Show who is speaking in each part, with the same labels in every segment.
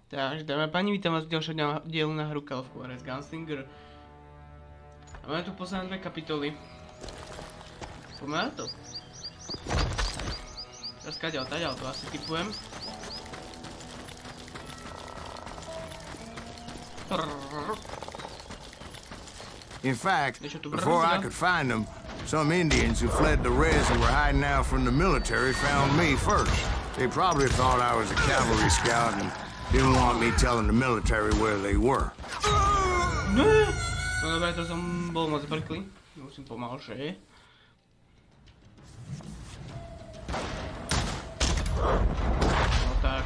Speaker 1: Takže dámy a páni, vítam vás v ďalšom dielu na hru Juarez Gunslinger. A máme tu posledné dve kapitoly. Poďme na to. Teraz taďal, to asi typujem.
Speaker 2: In fact, before I could find them, some Indians who fled the res and were hiding out from the military found me first. They probably thought I was a cavalry scout and didn't want me telling the military where they were.
Speaker 1: No dobre, to som bol moc brklý. Musím pomalšie. No tak.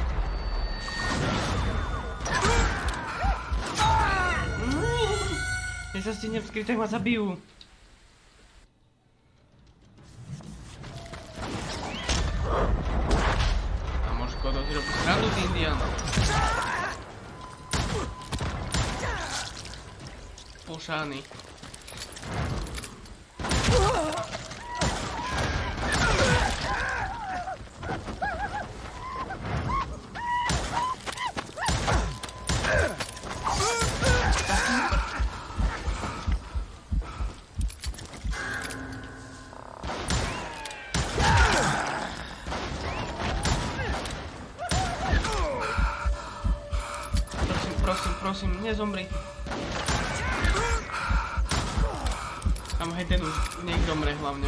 Speaker 1: Keď sa stihnem skryť, tak ma zabijú. A možno škoda si robiť srandu z Indian. Pošány. Prosím, nezomri. Tam hej, ten už nech zomre hlavne.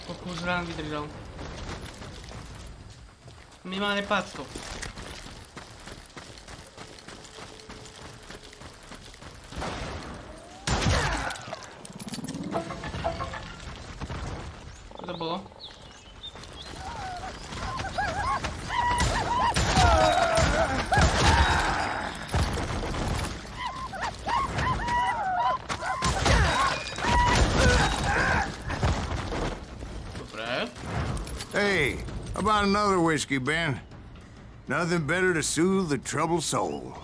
Speaker 1: Pokus rán vydržal. Minimálne páctvo. Čo to bolo?
Speaker 2: Hey, how about another whiskey, Ben? Nothing better to soothe the troubled soul.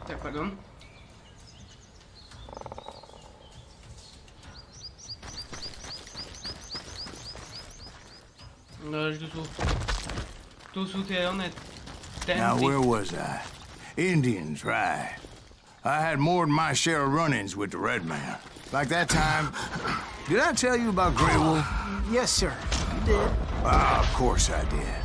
Speaker 1: Tak, pardon. No, tu sú tie one
Speaker 2: Now,
Speaker 1: tenty.
Speaker 2: where was I? Indians, right. I had more than my share of run-ins with the red man. Like that time... Did I tell you about Grey Wolf?
Speaker 3: Yes, sir. You did.
Speaker 2: Ah, of course I did.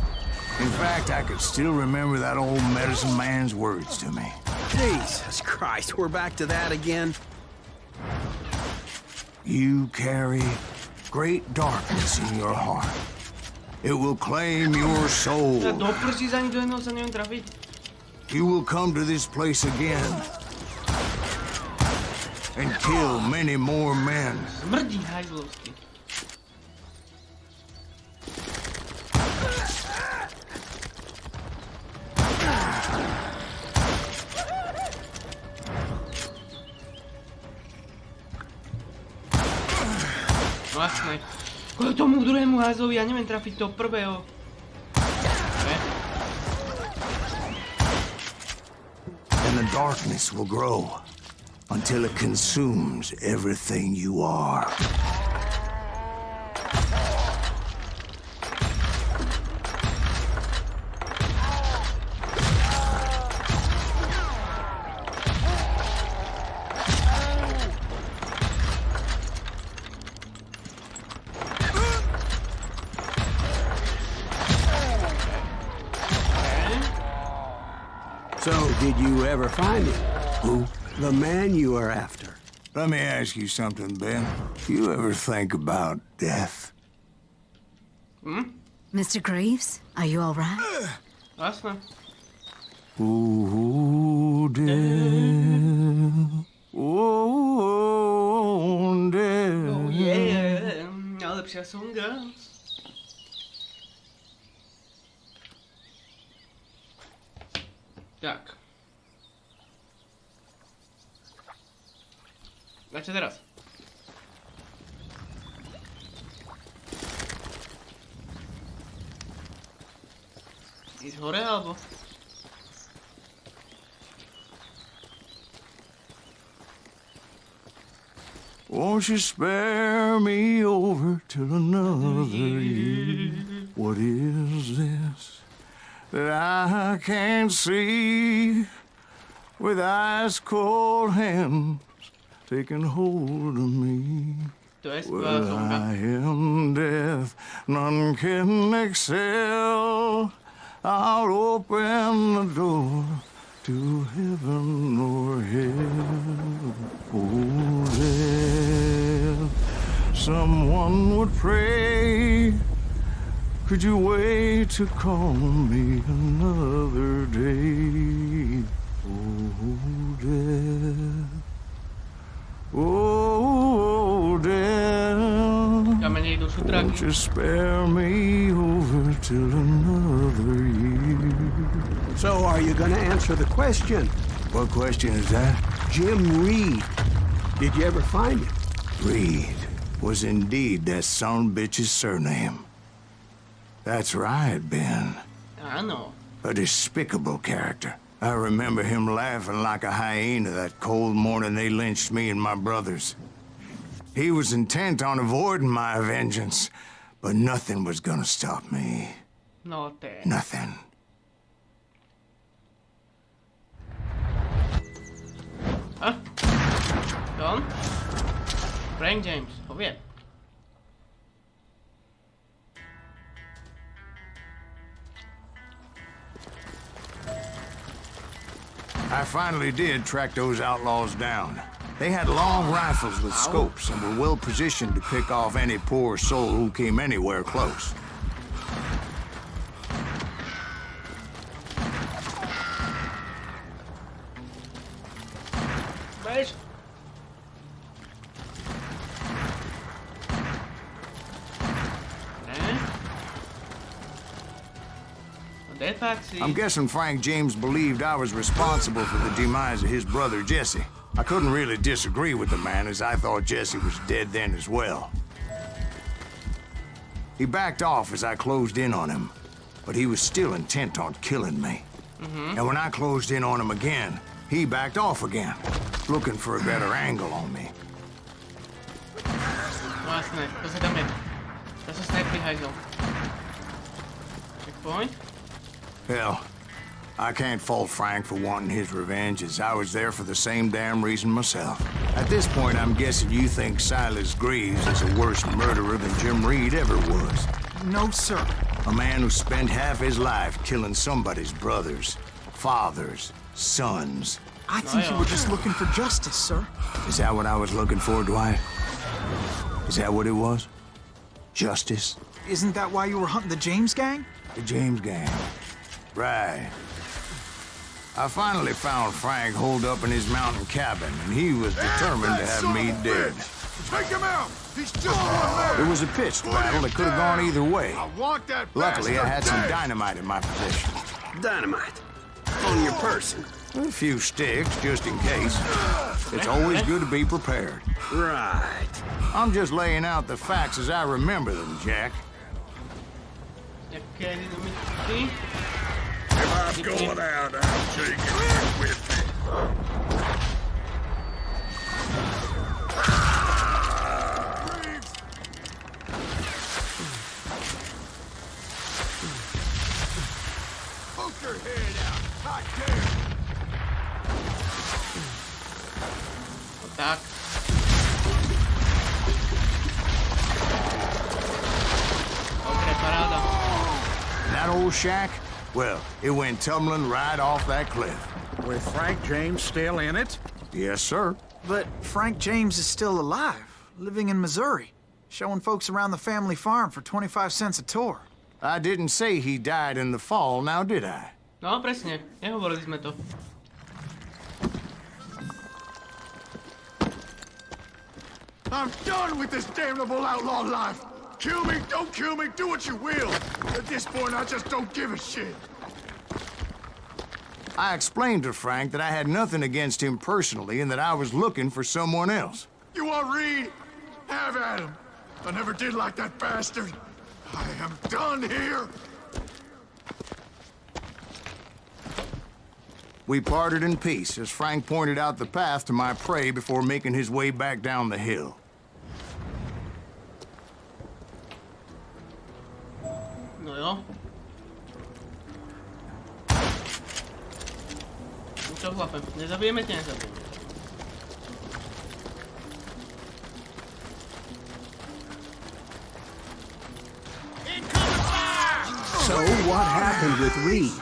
Speaker 2: In fact, I could still remember that old medicine man's words to me.
Speaker 3: Jesus Christ, we're back to that again.
Speaker 2: You carry great darkness in your heart. It will claim your soul.
Speaker 1: Do prstí za do jedného sa neviem trafiť.
Speaker 2: You will come to this place again and kill many more men.
Speaker 1: Smrdí hajzlovsky. Vlastne. Kvôli tomu druhému hajzlovi ja neviem trafiť toho prvého.
Speaker 2: And the darkness will grow until it consumes everything you are.
Speaker 3: So, did you ever find him?
Speaker 2: Who?
Speaker 3: The man you are after.
Speaker 2: Let me ask you something, Ben. You ever think about death?
Speaker 4: Mr. Greaves, are you all right?
Speaker 1: Vlastne.
Speaker 2: Ooh, death. Ooh, death.
Speaker 1: Oh yeah, najlepšia songa. Tak. A čo teraz? Ísť hore, alebo?
Speaker 2: Won't you spare me over till another year? What is this that I can't see with ice cold hands taking hold of me? Well, I am death, none can excel. I'll open the door to heaven or hell. Oh, there someone would pray. Could you wait to call me another day? Oh, death. Oh, death. Won't you spare me over till another year?
Speaker 3: So are you gonna answer the question?
Speaker 2: What question is that?
Speaker 3: Jim Reed. Did you ever find him?
Speaker 2: Reed was indeed that son bitch's surname. That's right, Ben.
Speaker 1: I know.
Speaker 2: A despicable character. I remember him laughing like a hyena that cold morning they lynched me and my brothers. He was intent on avoiding my vengeance, but nothing was gonna stop me. Nothing.
Speaker 1: Huh? Don? Frank James, powiedz.
Speaker 2: I finally did track those outlaws down. They had long rifles with scopes and were well positioned to pick off any poor soul who came anywhere close.
Speaker 1: Weź.
Speaker 2: I'm guessing Frank James believed I was responsible for the demise of his brother Jesse. I couldn't really disagree with the man, as I thought Jesse was dead then as well. He backed off as I closed in on him, but he was still intent on killing me. And when I closed in on him again, he backed off again, looking for a better angle on me.
Speaker 1: Jasne, to sa dáme. To sa snajpy hajzol. Checkpoint.
Speaker 2: Hell, I can't fault Frank for wanting his revenge, as I was there for the same damn reason myself. At this point, I'm guessing you think Silas Greaves is a worse murderer than Jim Reed ever was.
Speaker 5: No, sir.
Speaker 2: A man who spent half his life killing somebody's brothers, fathers, sons.
Speaker 5: I think you were just looking for justice, sir.
Speaker 2: Is that what I was looking for, Dwight? Is that what it was? Justice?
Speaker 5: Isn't that why you were hunting the James gang?
Speaker 2: The James gang. Right. I finally found Frank holed up in his mountain cabin, and he was determined to have me dead.
Speaker 6: Take him out! He's just one there!
Speaker 2: It was a pitched battle that could have gone either way.
Speaker 6: I want that
Speaker 2: Luckily, I had some
Speaker 6: dead.
Speaker 2: dynamite in my possession.
Speaker 3: Dynamite. On your person.
Speaker 2: A few sticks, just in case. It's always good to be prepared.
Speaker 3: Right.
Speaker 2: I'm just laying out the facts as I remember them, Jack.
Speaker 6: If I'm going out, I'll take it with me. Poke your head out. Hot damn.
Speaker 1: Tak. Dobre, paráda.
Speaker 2: That old shack? Well, it went tumbling right off that cliff.
Speaker 7: With Frank James still in it?
Speaker 2: Yes, sir.
Speaker 5: But Frank James is still alive, living in Missouri, showing folks around the family farm for 25 cents a tour.
Speaker 2: I didn't say he died in the fall, now did I?
Speaker 1: No, presne. Nehovorili sme to.
Speaker 6: I'm done with this damnable outlaw life. Kill me, don't kill me, do what you will. At this point, I just don't give a shit.
Speaker 2: I explained to Frank that I had nothing against him personally and that I was looking for someone else.
Speaker 6: You want Reed? Have at him. I never did like that bastard. I am done here.
Speaker 2: We parted in peace as Frank pointed out the path to my prey before making his way back down the hill.
Speaker 1: No jo. Čo chlape, nezabijeme ťa, nezabijeme.
Speaker 3: So, what happened with Reed?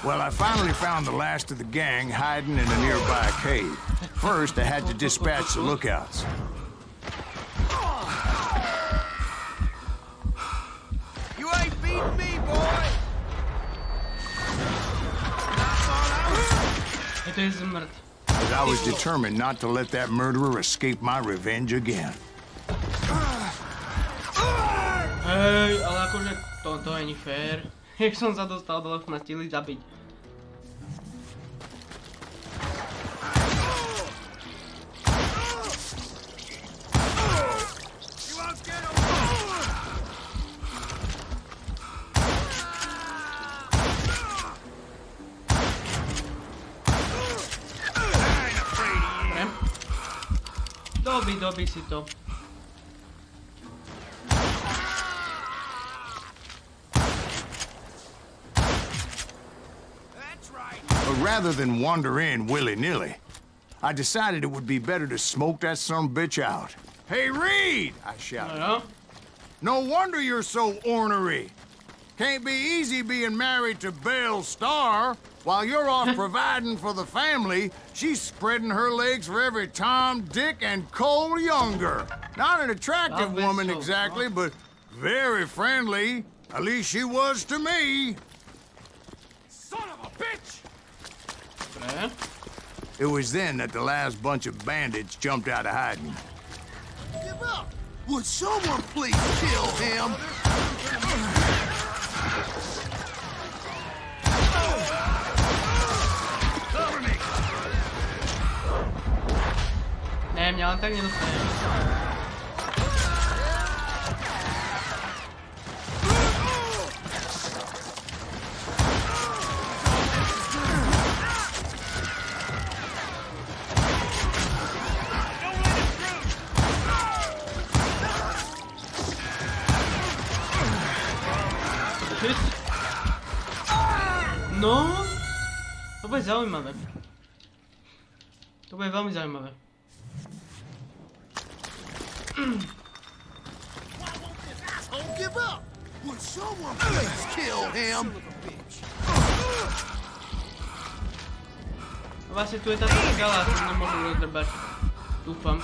Speaker 2: Well, I finally found the last of the gang hiding in a nearby cave. First, I had to dispatch the lookouts. You ain't beating me, boy!
Speaker 1: To je zmrt.
Speaker 2: But I was determined not to let that murderer escape my revenge again.
Speaker 1: Hej, ale akože to není fér. Jak som sa dostal dole, ma stihli zabiť. Dobi si to.
Speaker 2: But rather than wander in willy-nilly, I decided it would be better to smoke that son-bitch out. Hey, Reed! I shouted.
Speaker 1: No.
Speaker 2: No wonder you're so ornery. Can't be easy being married to Belle Starr. While you're off providing for the family, she's spreading her legs for every Tom, Dick, and Cole Younger. Not an attractive woman exactly, but very friendly. At least she was to me.
Speaker 6: Son of a bitch!
Speaker 1: Dobre.
Speaker 2: It was then that the last bunch of bandits jumped out of hiding.
Speaker 6: Give up! Would someone please kill him?
Speaker 1: Ne, mňa len tak nedostane. No, to bude zaujímavé. To bude veľmi zaujímavé.
Speaker 6: Don't give up! Would someone please kill him?
Speaker 1: Vlastne tu je táto skala, tu nemôžu rozdrbať. Dúfam.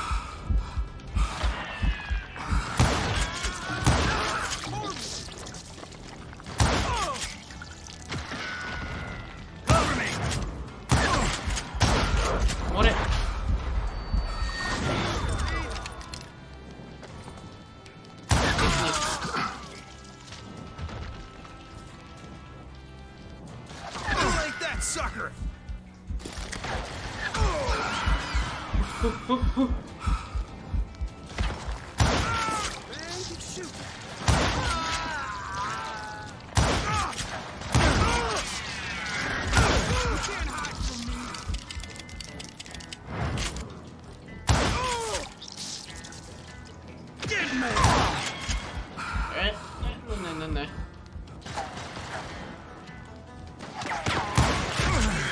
Speaker 1: More!
Speaker 6: Sucker!
Speaker 1: Ne.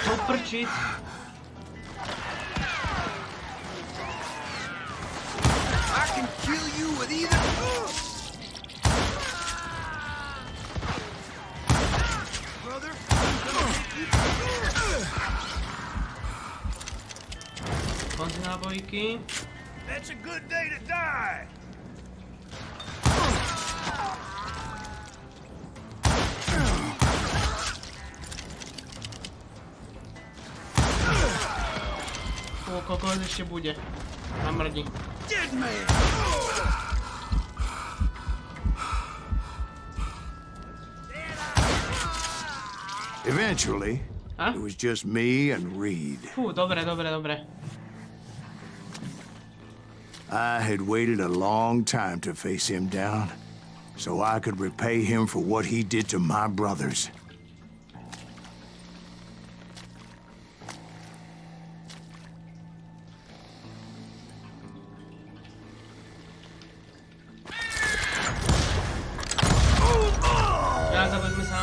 Speaker 1: Poprčiť.
Speaker 6: I can kill you with either. Brother, I'm gonna take you.
Speaker 1: Konci nábojky.
Speaker 6: That's a good day to die.
Speaker 1: Koľko ešte bude. Namrdí.
Speaker 6: Dead man.
Speaker 2: Eventually, it was just me and Reed.
Speaker 1: Fú, dobre.
Speaker 2: I had waited a long time to face him down, so I could repay him for what he did to my brothers.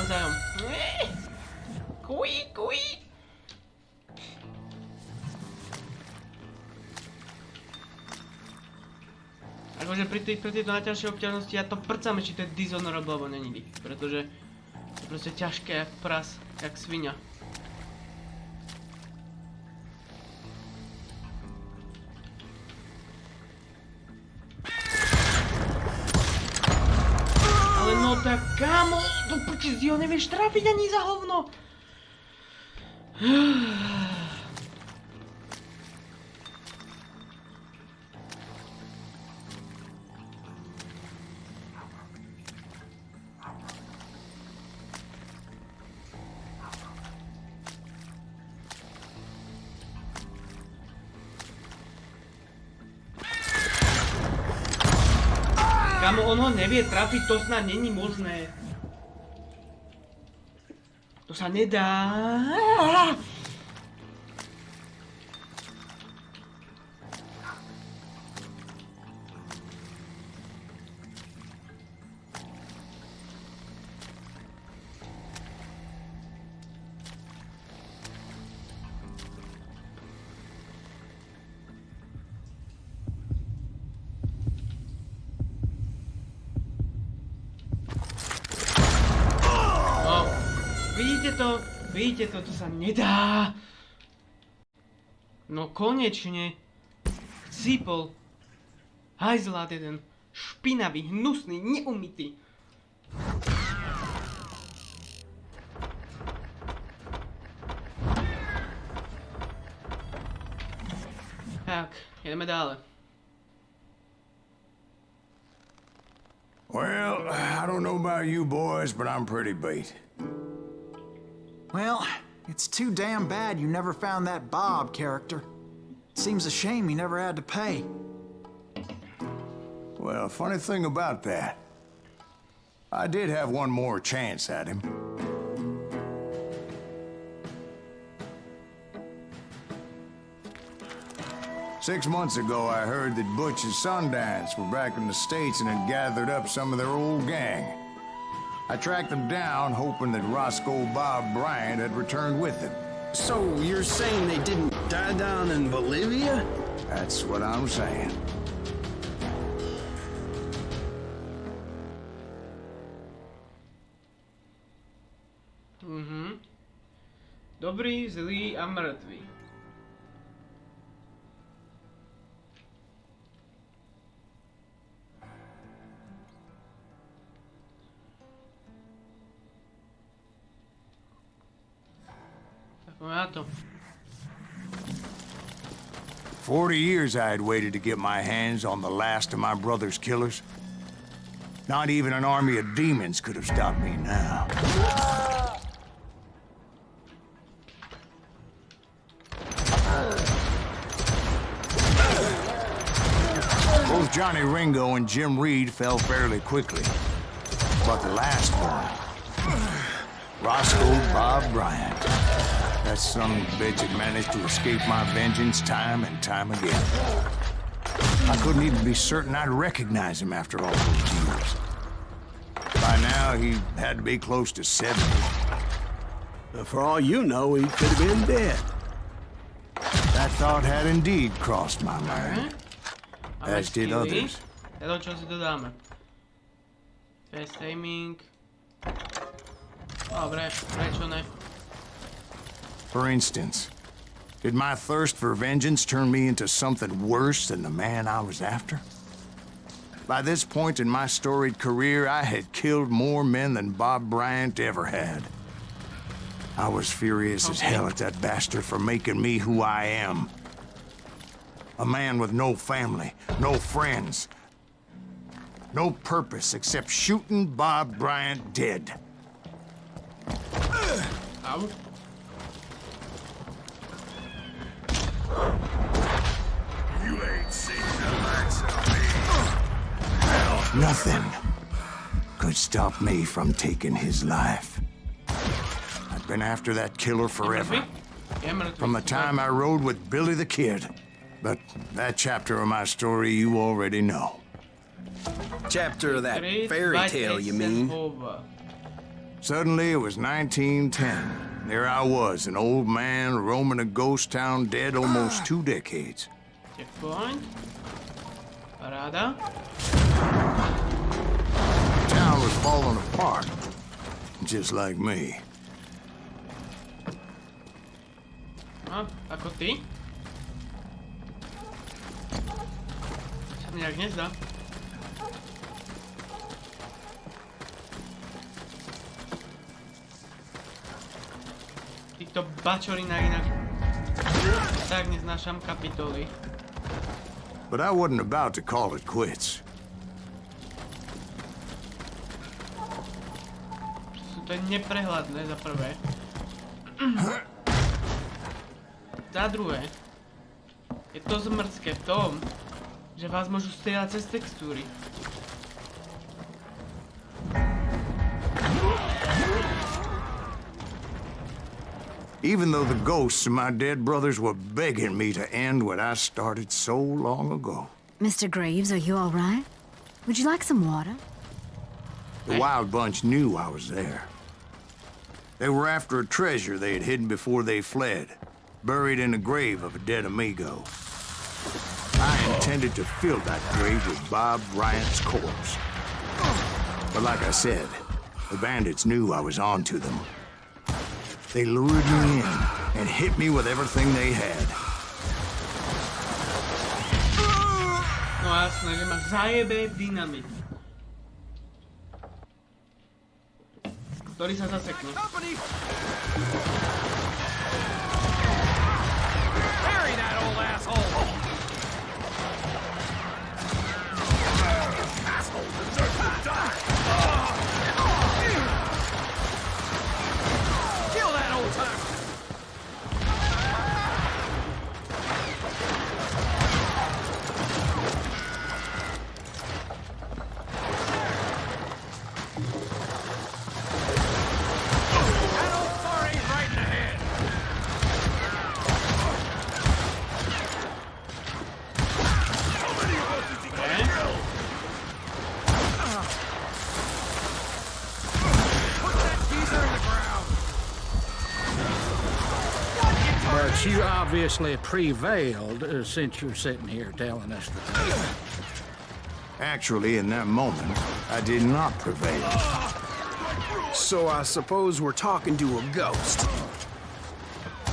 Speaker 1: navzájom. Kuj, kuj. Akože pri tejto najťažšej obťažnosti ja to prcam, či to je dishonorable, alebo není. Pretože je proste ťažké jak pras, jak svinia. Ale no tak kamo, to počíš, ho nevieš trafiť ani za hovno. Kamo, on ho nevie trafiť, to snad není možné. To sa nedá. Vidíte to sa nedá. No konečne. Chcípol. Hajzlát jeden. Špinavý, hnusný, neumytý. Tak, ideme dále.
Speaker 2: Well, I don't know about you boys, but I'm pretty beat.
Speaker 5: Well, it's too damn bad you never found that Bob character. Seems a shame you never had to pay.
Speaker 2: Well, funny thing about that, I did have one more chance at him. Six months ago, I heard that Butch and Sundance were back in the States and had gathered up some of their old gang. I tracked them down, hoping that Roscoe Bob Bryant had returned with them.
Speaker 3: So you're saying they didn't die down in Bolivia?
Speaker 2: That's what I'm saying.
Speaker 1: Dobrý, zlý a mŕtvý. Tak
Speaker 2: 40 years I had waited to get my hands on the last of my brother's killers. Not even an army of demons could have stopped me now. Both Johnny Ringo and Jim Reed fell fairly quickly. But the last one, Roscoe Bob Bryant. That son of a bitch had managed to escape my vengeance time and time again. I couldn't even be certain I'd recognize him after all those years. By now, he had to be close to 70.
Speaker 3: For all you know, he could have been dead.
Speaker 2: That thought had indeed crossed my mind. As did others.
Speaker 1: Hello, čo si dodáme? Fast aiming. Dobre, prečo ne?
Speaker 2: For instance, did my thirst for vengeance turn me into something worse than the man I was after? By this point in my storied career, I had killed more men than Bob Bryant ever had. I was furious as hell at that bastard for making me who I am. A man with no family, no friends, no purpose except shooting Bob Bryant dead.
Speaker 1: Au.
Speaker 6: You ain't seen the likes of me.
Speaker 2: Nothing could stop me from taking his life. I've been after that killer forever. From the time I rode with Billy the Kid. But that chapter of my story you already know.
Speaker 3: Chapter of that fairy tale, you mean?
Speaker 2: Suddenly, it was 1910. There I was, an old man roaming a ghost town dead almost 2 decades.
Speaker 1: Checkpoint. Paráda.
Speaker 2: The town was falling apart, just like me.
Speaker 1: A, ako ty? Sa mi tak nezdá. Týchto bačorina inak tak neznášam kapitoly.
Speaker 2: But I wasn't about to call it quits.
Speaker 1: To je neprehľadné za prvé. Za druhé, je to zmrdské v tom, že vás môžu strieľať cez textúry.
Speaker 2: Even though the ghosts of my dead brothers were begging me to end what I started so long ago.
Speaker 4: Mr. Graves, are you all right? Would you like some water?
Speaker 2: The Wild Bunch knew I was there. They were after a treasure they had hidden before they fled, buried in the grave of a dead amigo. I intended to fill that grave with Bob Bryant's corpse. But like I said, the bandits knew I was on to them. They lured me in and hit me with everything they had.
Speaker 1: No jasné, že ma zajebe dynamit. Ktorý sa zasekne.
Speaker 7: Bury that old asshole! Asshole deserves to die! Kill that old timer! That old farty's right in the head! How many of us is he gonna kill? Put that geezer in the ground! But you obviously prevailed since you're sitting here telling us the truth.
Speaker 2: Actually, in that moment, I did not prevail.
Speaker 8: So I suppose we're talking to a ghost.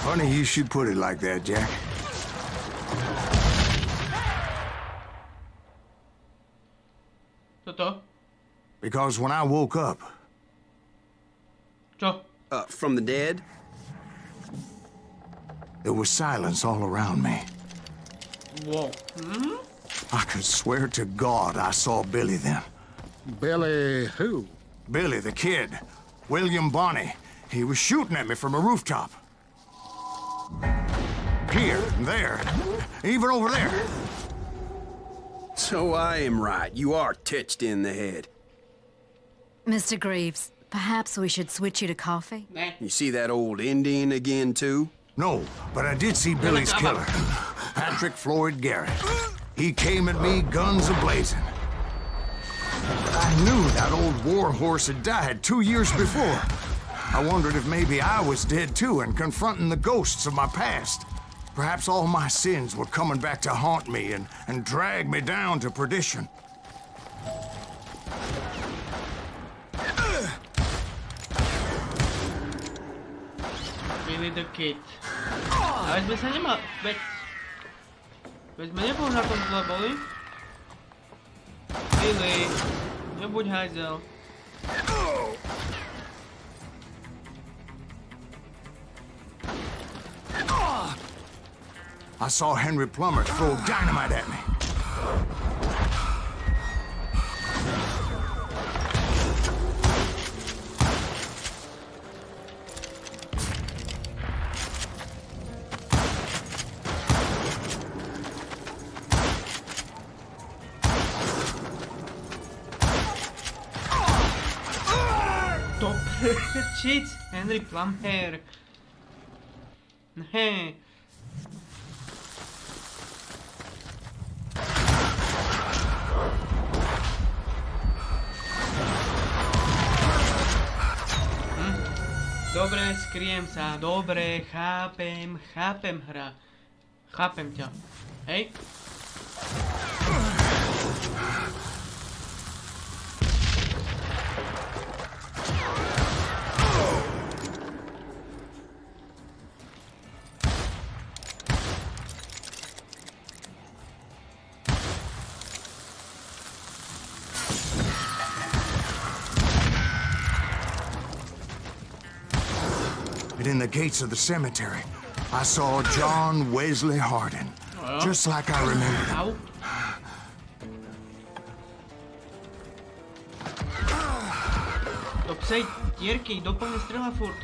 Speaker 2: Funny you should put it like that, Jack.
Speaker 1: Toto?
Speaker 2: Because when I woke up,
Speaker 1: Čo?
Speaker 8: From the dead?
Speaker 2: there was silence all around me.
Speaker 1: Wow.
Speaker 2: I could swear to God I saw Billy then.
Speaker 7: Billy who?
Speaker 2: Billy, the kid. William Bonney. He was shooting at me from a rooftop. Here, and there, even over there.
Speaker 8: So I am right. You are touched in the head.
Speaker 4: Mr. Graves, perhaps we should switch you to coffee?
Speaker 1: Ne.
Speaker 8: You see that old Indian again, too?
Speaker 2: No, but I did see Billy's killer, Patrick Floyd Garrett. He came at me, guns a-blazing. I knew that old war horse had died 2 years before. I wondered if maybe I was dead too and confronting the ghosts of my past. Perhaps all my sins were coming back to haunt me and drag me down to perdition.
Speaker 1: Billy the Kid. A veď sme sa nemali... Veď sme neboli na tom zle boli. Billy, nebuď hajzel.
Speaker 2: I saw Henry Plummer throw dynamite at me.
Speaker 1: Shit, Henry Plummer. Ne. Dobre, skriem sa, dobre, chápem hra. Chápem ťa. Hej?
Speaker 2: In the gates of the cemetery, I saw John Wesley Hardin, just like I remembered him.
Speaker 1: Au. Do psej dierky, doplne strela furt.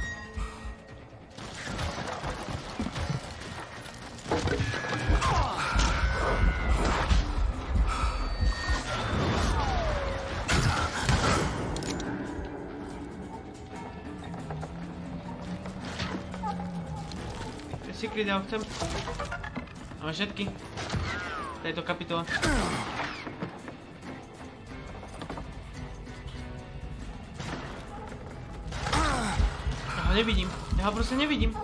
Speaker 1: Secret, ja chcem. Máme všetky. V tejto kapitole. Ja ho nevidím. Ja ho proste nevidím.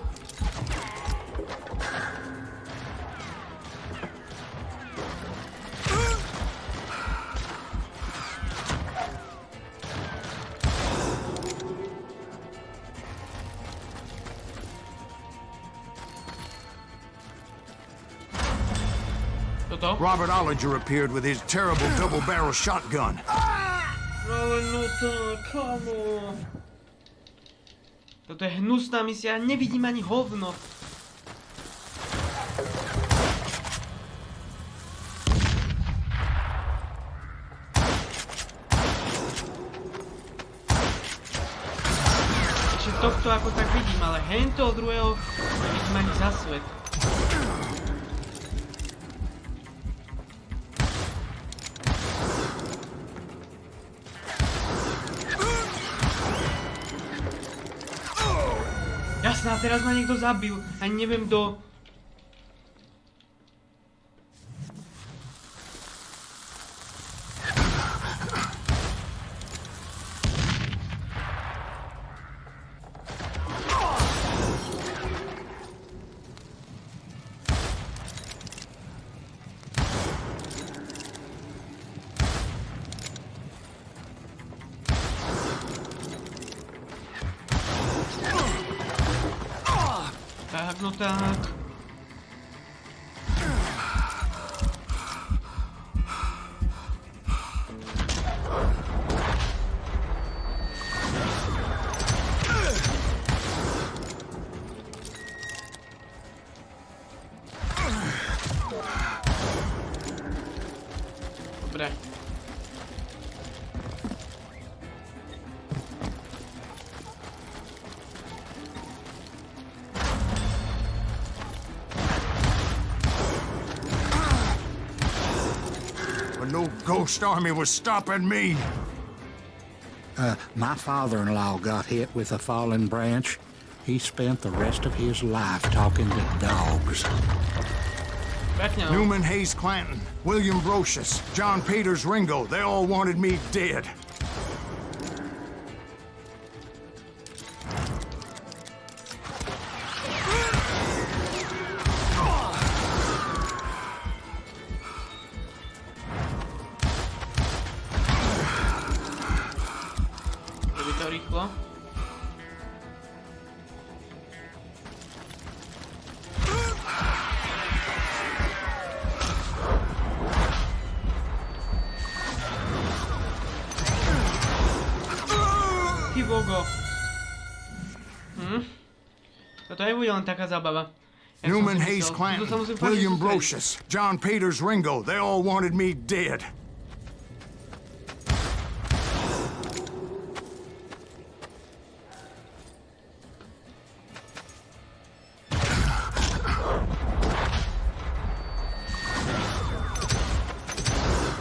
Speaker 2: Robert Ollinger appeared with his terrible double-barrel shotgun.
Speaker 1: Ale no tak, kamo. Toto je hnusná misia, nevidím ani hovno. Ešte tohto ako tak vidím, ale hento druhého nevidím ani za svet. Jasná, teraz ma niekto zabil. Ani neviem kto. Tak, no tak. Dobre.
Speaker 2: No ghost army was stopping me.
Speaker 7: My father-in-law got hit with a fallen branch. He spent the rest of his life talking to dogs.
Speaker 2: Newman Hayes Clanton, William Brocious, John Peters Ringo, they all wanted me dead.
Speaker 1: Rýchlo. Ty bogo. Toto nebude len taká zábava.
Speaker 2: Newman Hayes Clanton, William Brocious, John Peters Ringo, they all wanted me dead.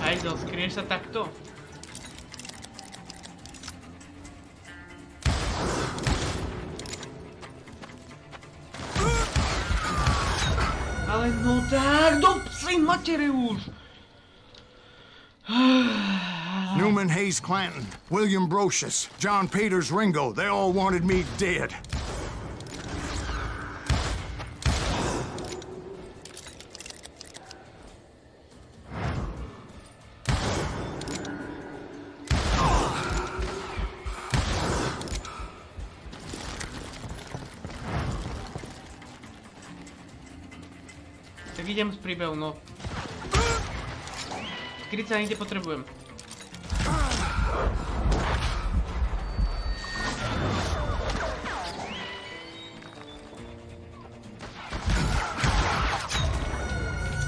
Speaker 1: Hajzel, skryješ sa takto? Ale no tak, do psej matere už!
Speaker 2: Newman Hayes Clanton, William Brocious, John Peters Ringo, they all wanted me dead.
Speaker 1: Tak idem z príbehu, no. Skryť sa niekde potrebujem.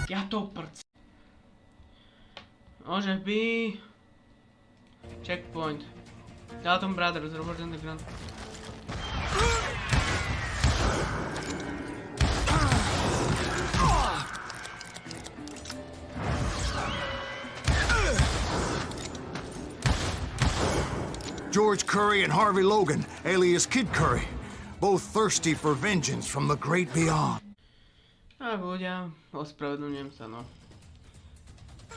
Speaker 1: Ja to prc. Môže by... Checkpoint. Dalton Brothers, Robert and the Grand.
Speaker 2: George Curry and Harvey Logan, alias Kid Curry, both thirsty for vengeance from the great beyond.
Speaker 1: Tak ľudia, ospravedlňujem sa, no.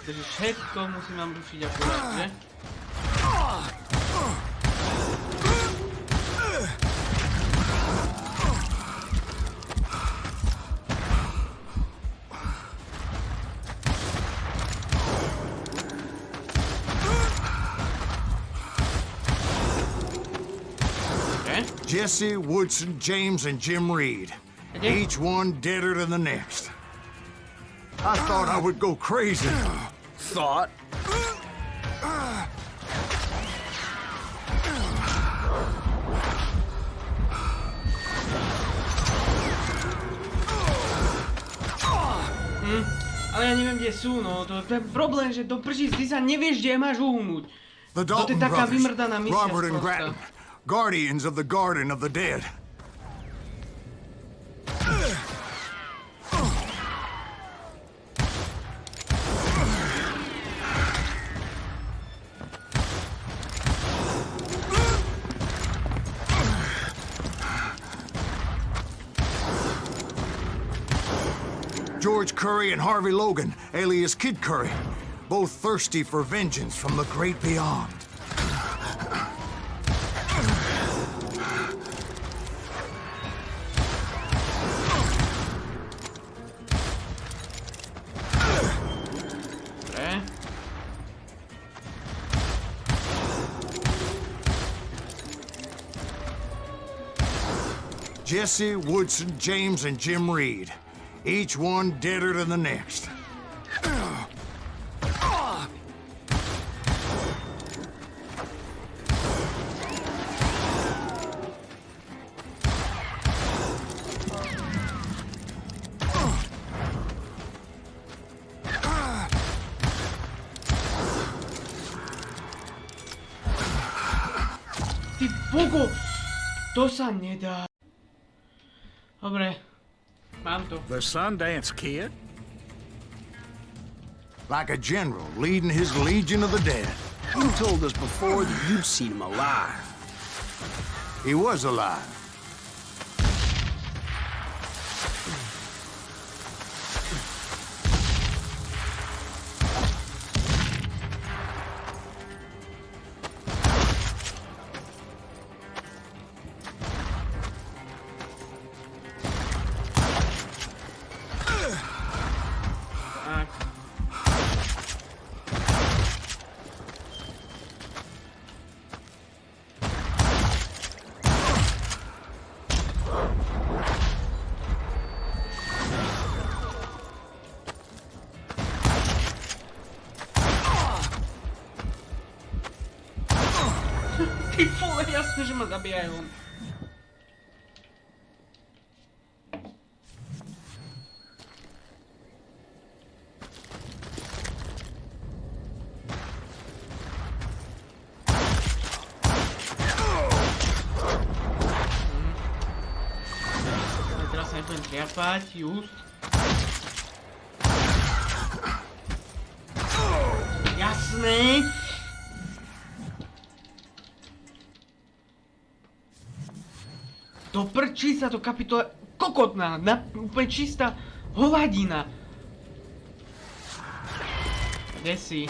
Speaker 1: Takže všetko musím vám rušiť akurát, že?
Speaker 2: Jesse, Woodson, James, and Jim Reed. Each one deader than the next. I thought I would go crazy.
Speaker 8: Thought?
Speaker 1: Ale ja neviem, kde sú, no. To je problém, že do prží ty sa nevieš, kde máš uhnúť.
Speaker 2: The
Speaker 1: To je
Speaker 2: Dalton
Speaker 1: taká
Speaker 2: brothers,
Speaker 1: vymrdaná misia
Speaker 2: Robert and
Speaker 1: sprosta.
Speaker 2: Grattan, guardians of the Garden of the Dead. George Curry and Harvey Logan, alias Kid Curry, both thirsty for vengeance from the great beyond. Jesse, Woodson, James, and Jim Reed. Each one deader than the next.
Speaker 1: Ty bogo! To sa nedá. Dobre. Mám to.
Speaker 7: The Sundance Kid?
Speaker 2: Like a general leading his legion of the dead.
Speaker 8: You told us before that you'd seen him alive.
Speaker 2: He was alive.
Speaker 1: Tak. Ty vole, jasne, že ma zabíjajú. Teraz sa nebudem triafať, just. Jasné. To prčí sa to kapitola kokotná, úplne čistá hovadina. Kde si?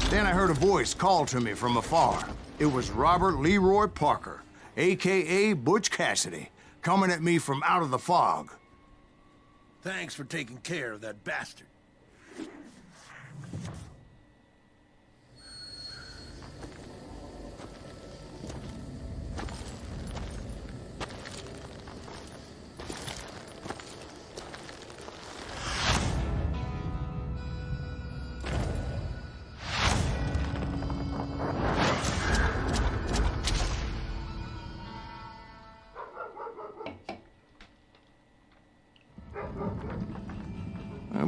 Speaker 2: Then I heard a voice call to me from afar. It was Robert Leroy Parker, a.k.a. Butch Cassidy, coming at me from out of the fog.
Speaker 8: Thanks for taking care of that bastard.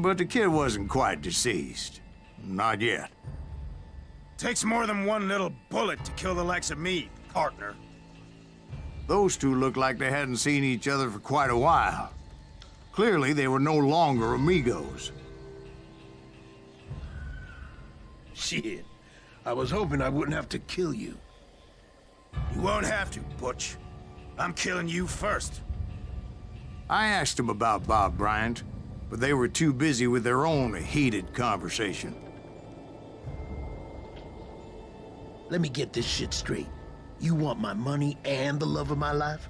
Speaker 2: But the kid wasn't quite deceased. Not yet.
Speaker 6: Takes more than one little bullet to kill the likes of me, partner.
Speaker 2: Those two looked like they hadn't seen each other for quite a while. Clearly, they were no longer amigos.
Speaker 8: Shit. I was hoping I wouldn't have to kill you.
Speaker 6: You won't have to, Butch. I'm killing you first.
Speaker 2: I asked them about Bob Bryant, but they were too busy with their own heated conversation.
Speaker 8: Let me get this shit straight. You want my money and the love of my life?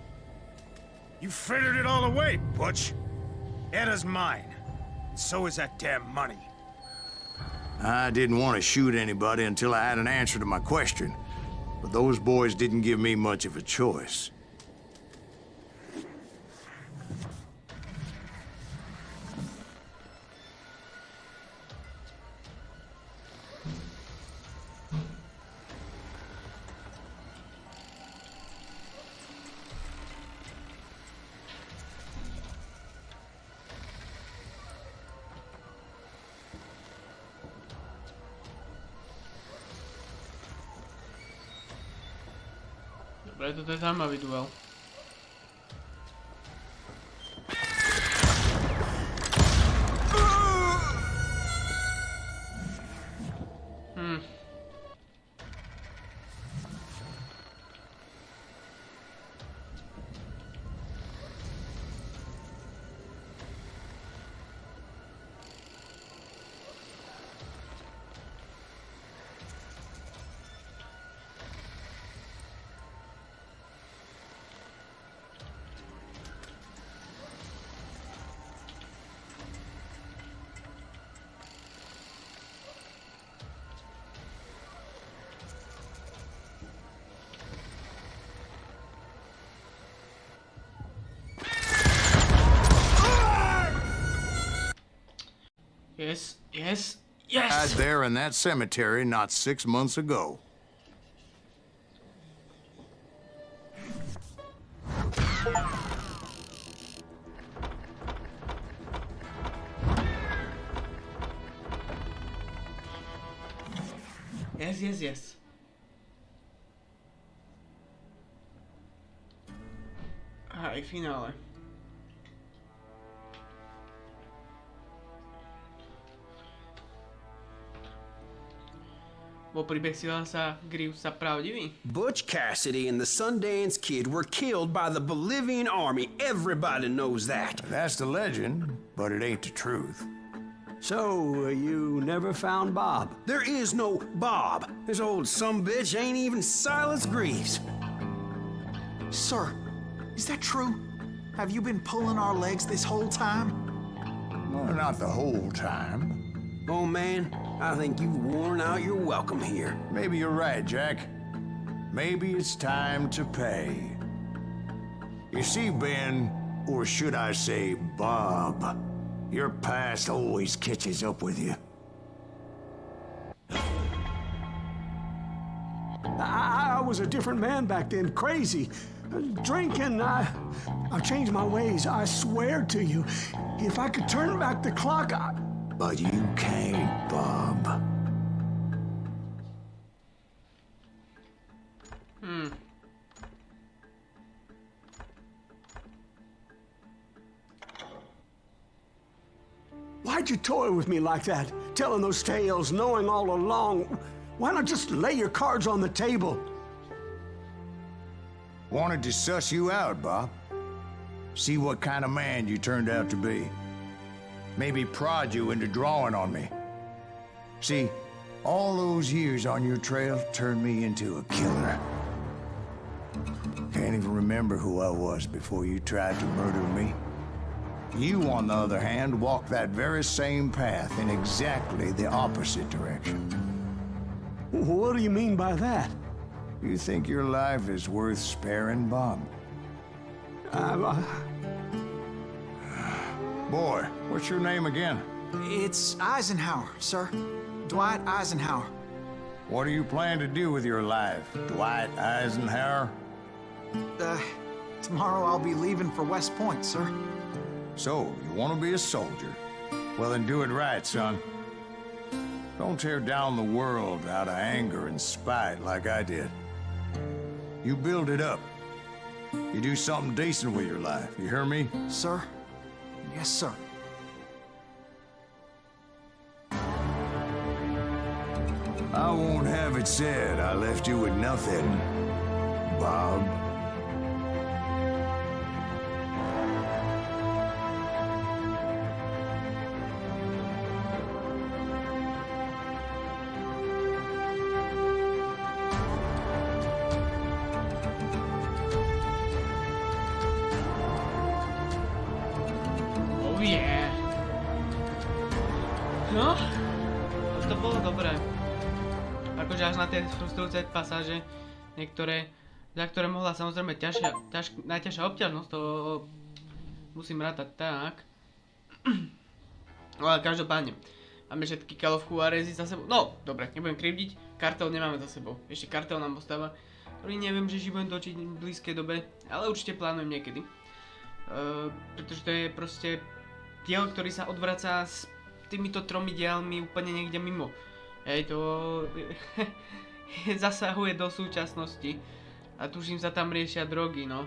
Speaker 6: You frittered it all away, Butch. Edda's mine. So is that damn money.
Speaker 2: I didn't want to shoot anybody until I had an answer to my question, but those boys didn't give me much of a choice.
Speaker 1: Dobre, toto je zaujímavý duel. Yes, yes, yes!
Speaker 2: Died there in that cemetery not 6 months ago.
Speaker 1: Yes, yes, yes. Aj finále. Bol príbeh Silasa Greavesa pravdivý?
Speaker 3: Butch Cassidy and the Sundance Kid were killed by the Bolivian army. Everybody knows that.
Speaker 2: That's the legend, but it ain't the truth.
Speaker 3: So, you never found Bob? There is no Bob. This old sumbitch ain't even Silas Greaves.
Speaker 5: Sir, is that true? Have you been pulling our legs this whole time?
Speaker 2: Well, not the whole time.
Speaker 3: Oh, man, I think you've worn out your welcome here.
Speaker 2: Maybe you're right, Jack. Maybe it's time to pay. You see, Ben, or should I say Bob, your past always catches up with you.
Speaker 9: I was a different man back then, crazy. Drinking, I've changed my ways, I swear to you. If I could turn back the clock,
Speaker 2: But you can't, Bob.
Speaker 9: Why'd you toy with me like that? Telling those tales, knowing all along. Why not just lay your cards on the table?
Speaker 2: Wanted to suss you out, Bob. See what kind of man you turned out to be. Maybe prod you into drawing on me. See, All those years on your trail turned me into a killer. Can't even remember who I was before you tried to murder me. You, on the other hand, walked that very same path in exactly the opposite direction.
Speaker 9: What do you mean by that?
Speaker 2: You think your life is worth sparing, Bob? Boy, what's your name again?
Speaker 5: It's Eisenhower, sir. Dwight Eisenhower.
Speaker 2: What do you plan to do with your life, Dwight Eisenhower?
Speaker 5: Tomorrow I'll be leaving for West Point, sir.
Speaker 2: So, you want to be a soldier? Well, then do it right, son. Don't tear down the world out of anger and spite like I did. You build it up. You do something decent with your life, you hear me?
Speaker 5: Sir? Yes, sir.
Speaker 2: I won't have it said I left you with nothing, Bob.
Speaker 1: Oh yeah. No, to bolo dobré. Akože až na tie frustrujúce pasáže, niektoré, za ktoré mohla samozrejme najťažšia obťažnosť, to musím rátať tak. Ale každopádne, máme všetky Call of Juarez za sebou. No, dobre, nebudem krivdiť, kartel nemáme za sebou. Ešte kartel nám ostáva, ktorý neviem, že budem točiť v blízkej dobe, ale určite plánujem niekedy. Pretože to je proste diel, ktorý sa odvraca s týmito tromi dielmi úplne niekde mimo. Hej, to zasahuje do súčasnosti a tuším sa tam riešia drogy, no.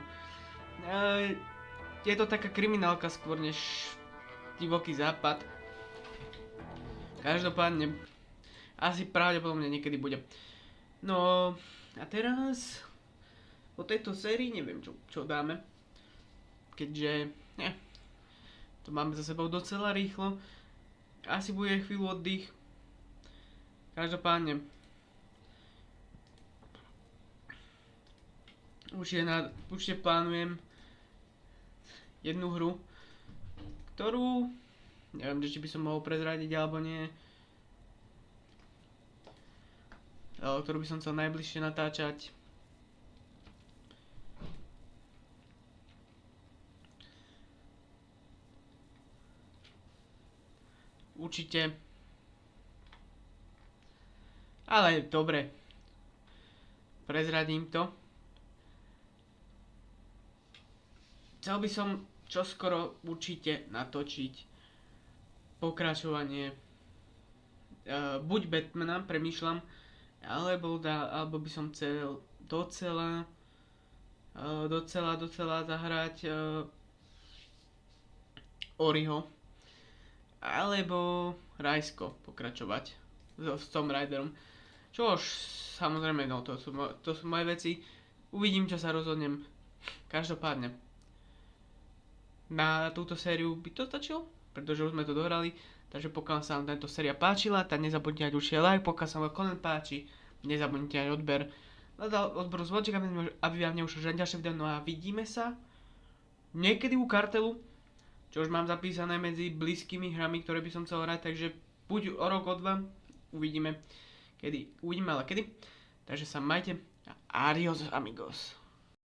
Speaker 1: Je to taká kriminálka skôr než divoký západ. Každopádne, asi pravdepodobne niekedy bude. No, a teraz po tejto sérii neviem, čo dáme. Keďže, to máme za sebou docela rýchlo. Asi bude chvíľu oddych. Každopádne, určite plánujem jednu hru, ktorú, neviem, či by som mohol prezradiť alebo nie, ktorú by som chcel najbližšie natáčať. Určite. Ale dobre. Prezradím to. Chcel by som čoskoro určite natočiť pokračovanie buď Batmana, premýšľam, alebo by som chcel docela zahrať Oriho. Alebo Rajsko pokračovať s Tom Riderom. Čož, samozrejme, no to sú moje veci. Uvidím, čo sa rozhodnem. Každopádne, na túto sériu by to stačilo, pretože už sme to dohrali. Takže pokiaľ sa vám tento séria páčila, tak nezabudnite aj určite like. Pokiaľ sa vám koment páči, nezabudnite aj odber. Odberu zvoček, aby vám neušlo žiadne ďalšie video. No a vidíme sa niekedy u kartelu, čo už mám zapísané medzi blízkymi hrami, ktoré by som chcel hrať, takže buď o rok, o dva, uvidíme ale kedy. Takže sa majte a adios amigos.